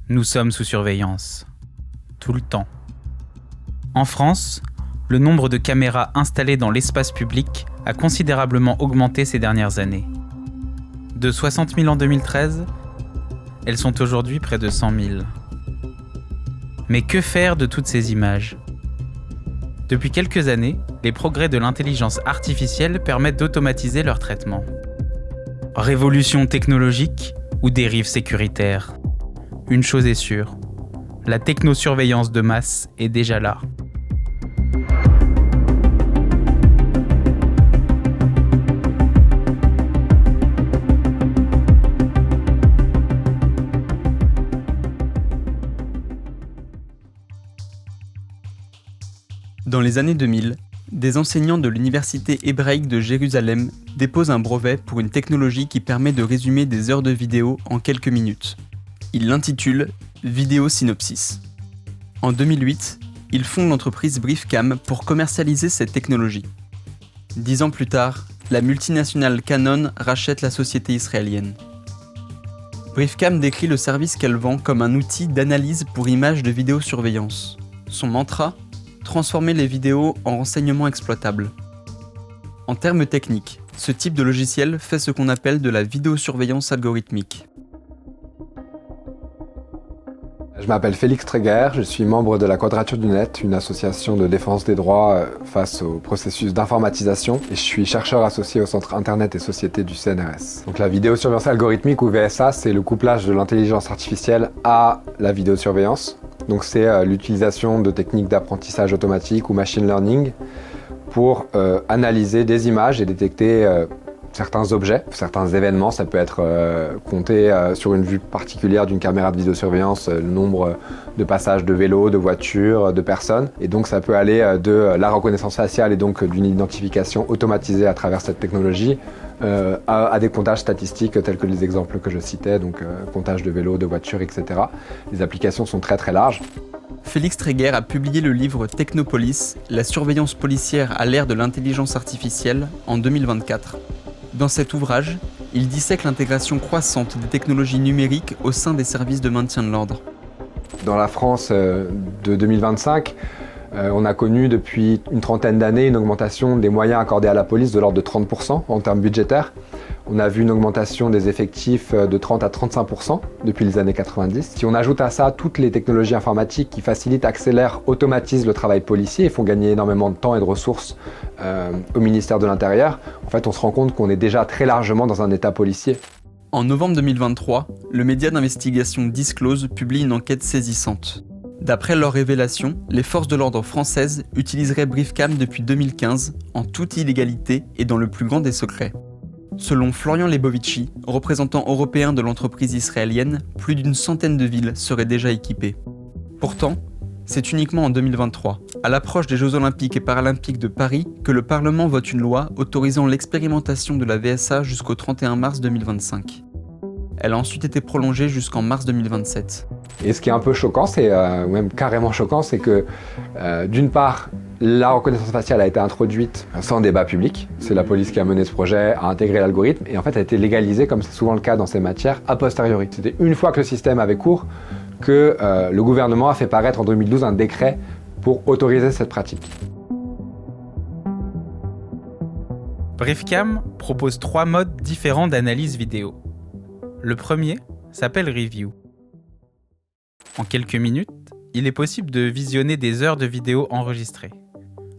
Nous sommes sous surveillance. Tout le temps. En France, le nombre de caméras installées dans l'espace public a considérablement augmenté ces dernières années. De 60 000 en 2013, elles sont aujourd'hui près de 100 000. Mais que faire de toutes ces images ? Depuis quelques années, les progrès de l'intelligence artificielle permettent d'automatiser leur traitement. Révolution technologique ou dérive sécuritaire ? Une chose est sûre, la technosurveillance de masse est déjà là. Dans les années 2000, des enseignants de l'Université hébraïque de Jérusalem déposent un brevet pour une technologie qui permet de résumer des heures de vidéo en quelques minutes. Ils l'intitulent Vidéo Synopsis. En 2008, ils fondent l'entreprise Briefcam pour commercialiser cette technologie. 10 ans plus tard, la multinationale Canon rachète la société israélienne. Briefcam décrit le service qu'elle vend comme un outil d'analyse pour images de vidéosurveillance. Son mantra ? Transformer les vidéos en renseignements exploitables. En termes techniques, ce type de logiciel fait ce qu'on appelle de la vidéosurveillance algorithmique. Je m'appelle Félix Tréguer, je suis membre de la Quadrature du Net, une association de défense des droits face au processus d'informatisation, et je suis chercheur associé au Centre Internet et Société du CNRS. Donc la vidéosurveillance algorithmique ou VSA, c'est le couplage de l'intelligence artificielle à la vidéosurveillance. Donc c'est l'utilisation de techniques d'apprentissage automatique ou machine learning pour analyser des images et détecter certains objets, certains événements. Ça peut être compter sur une vue particulière d'une caméra de vidéosurveillance, le nombre de passages de vélos, de voitures, de personnes. Et donc ça peut aller de la reconnaissance faciale et donc d'une identification automatisée à travers cette technologie à des comptages statistiques tels que les exemples que je citais, donc comptage de vélos, de voitures, etc. Les applications sont très très larges. Félix Tréguer a publié le livre Technopolis, la surveillance policière à l'ère de l'intelligence artificielle en 2024. Dans cet ouvrage, il dissèque l'intégration croissante des technologies numériques au sein des services de maintien de l'ordre. Dans la France de 2025, on a connu depuis une trentaine d'années une augmentation des moyens accordés à la police de l'ordre de 30% en termes budgétaires. On a vu une augmentation des effectifs de 30 à 35% depuis les années 90. Si on ajoute à ça toutes les technologies informatiques qui facilitent, accélèrent, automatisent le travail policier et font gagner énormément de temps et de ressources au ministère de l'Intérieur, en fait, on se rend compte qu'on est déjà très largement dans un état policier. En novembre 2023, le média d'investigation Disclose publie une enquête saisissante. D'après leurs révélations, les forces de l'ordre françaises utiliseraient Briefcam depuis 2015 en toute illégalité et dans le plus grand des secrets. Selon Florian Lebovici, représentant européen de l'entreprise israélienne, plus d'une centaine de villes seraient déjà équipées. Pourtant, c'est uniquement en 2023, à l'approche des Jeux Olympiques et Paralympiques de Paris, que le Parlement vote une loi autorisant l'expérimentation de la VSA jusqu'au 31 mars 2025. Elle a ensuite été prolongée jusqu'en mars 2027. Et ce qui est un peu choquant, ou même carrément choquant, c'est que d'une part, la reconnaissance faciale a été introduite sans débat public. C'est la police qui a mené ce projet, a intégré l'algorithme et en fait a été légalisée, comme c'est souvent le cas dans ces matières, a posteriori. C'était une fois que le système avait cours que le gouvernement a fait paraître en 2012 un décret pour autoriser cette pratique. Briefcam propose 3 modes différents d'analyse vidéo. Le premier s'appelle Review. En quelques minutes, il est possible de visionner des heures de vidéo enregistrées.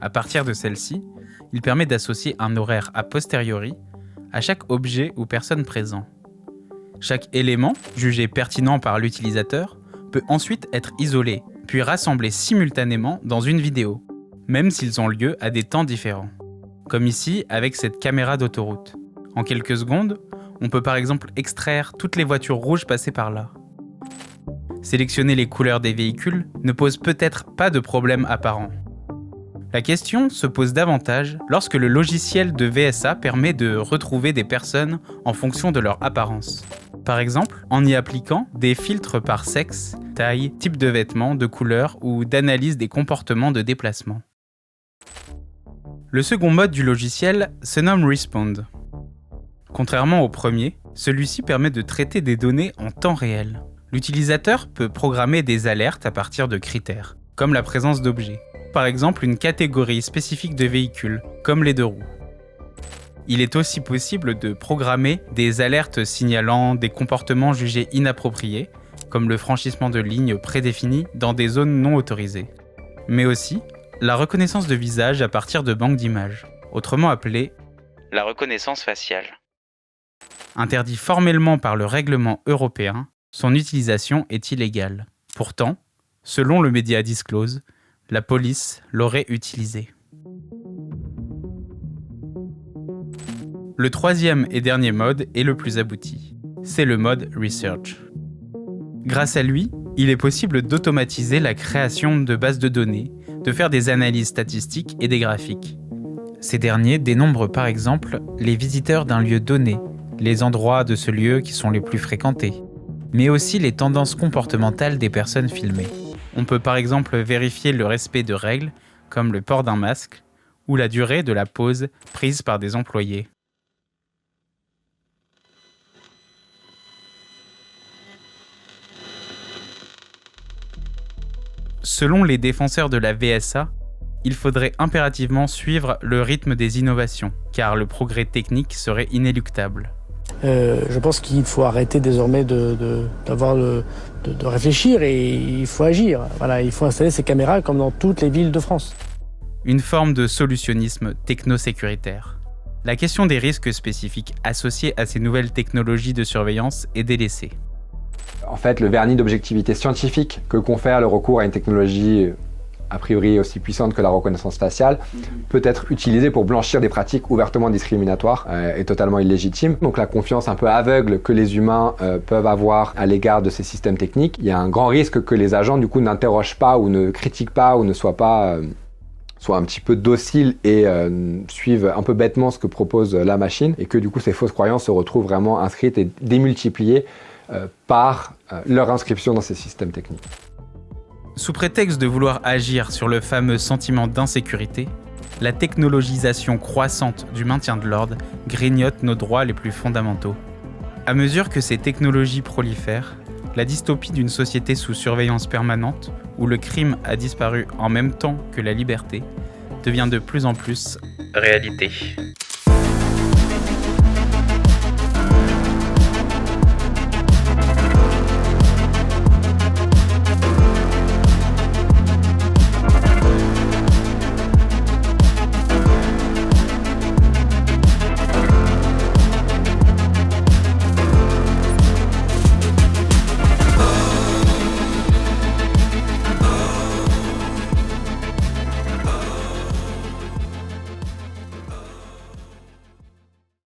À partir de celle-ci, il permet d'associer un horaire a posteriori à chaque objet ou personne présent. Chaque élément, jugé pertinent par l'utilisateur, peut ensuite être isolé, puis rassemblé simultanément dans une vidéo, même s'ils ont lieu à des temps différents. Comme ici avec cette caméra d'autoroute. En quelques secondes, on peut par exemple extraire toutes les voitures rouges passées par là. Sélectionner les couleurs des véhicules ne pose peut-être pas de problème apparent. La question se pose davantage lorsque le logiciel de VSA permet de retrouver des personnes en fonction de leur apparence. Par exemple, en y appliquant des filtres par sexe, taille, type de vêtements, de couleur ou d'analyse des comportements de déplacement. Le second mode du logiciel se nomme Respond. Contrairement au premier, celui-ci permet de traiter des données en temps réel. L'utilisateur peut programmer des alertes à partir de critères, comme la présence d'objets. Par exemple, une catégorie spécifique de véhicules, comme les 2 roues. Il est aussi possible de programmer des alertes signalant des comportements jugés inappropriés, comme le franchissement de lignes prédéfinies dans des zones non autorisées. Mais aussi la reconnaissance de visage à partir de banques d'images, autrement appelée la reconnaissance faciale. Interdit formellement par le règlement européen, son utilisation est illégale. Pourtant, selon le Media Disclose, la police l'aurait utilisé. Le 3e et dernier mode est le plus abouti. C'est le mode Research. Grâce à lui, il est possible d'automatiser la création de bases de données, de faire des analyses statistiques et des graphiques. Ces derniers dénombrent par exemple les visiteurs d'un lieu donné, les endroits de ce lieu qui sont les plus fréquentés, mais aussi les tendances comportementales des personnes filmées. On peut par exemple vérifier le respect de règles, comme le port d'un masque, ou la durée de la pause prise par des employés. Selon les défenseurs de la VSA, il faudrait impérativement suivre le rythme des innovations, car le progrès technique serait inéluctable. Je pense qu'il faut arrêter désormais de réfléchir et il faut agir. Voilà, il faut installer ces caméras comme dans toutes les villes de France. Une forme de solutionnisme technosécuritaire. La question des risques spécifiques associés à ces nouvelles technologies de surveillance est délaissée. En fait, le vernis d'objectivité scientifique que confère le recours à une technologie a priori aussi puissante que la reconnaissance faciale peut être utilisée pour blanchir des pratiques ouvertement discriminatoires et totalement illégitimes. Donc la confiance un peu aveugle que les humains peuvent avoir à l'égard de ces systèmes techniques, il y a un grand risque que les agents du coup n'interrogent pas ou ne critiquent pas ou ne soient pas soient un petit peu dociles et suivent un peu bêtement ce que propose la machine et que du coup ces fausses croyances se retrouvent vraiment inscrites et démultipliées par leur inscription dans ces systèmes techniques. Sous prétexte de vouloir agir sur le fameux sentiment d'insécurité, la technologisation croissante du maintien de l'ordre grignote nos droits les plus fondamentaux. À mesure que ces technologies prolifèrent, la dystopie d'une société sous surveillance permanente, où le crime a disparu en même temps que la liberté, devient de plus en plus réalité.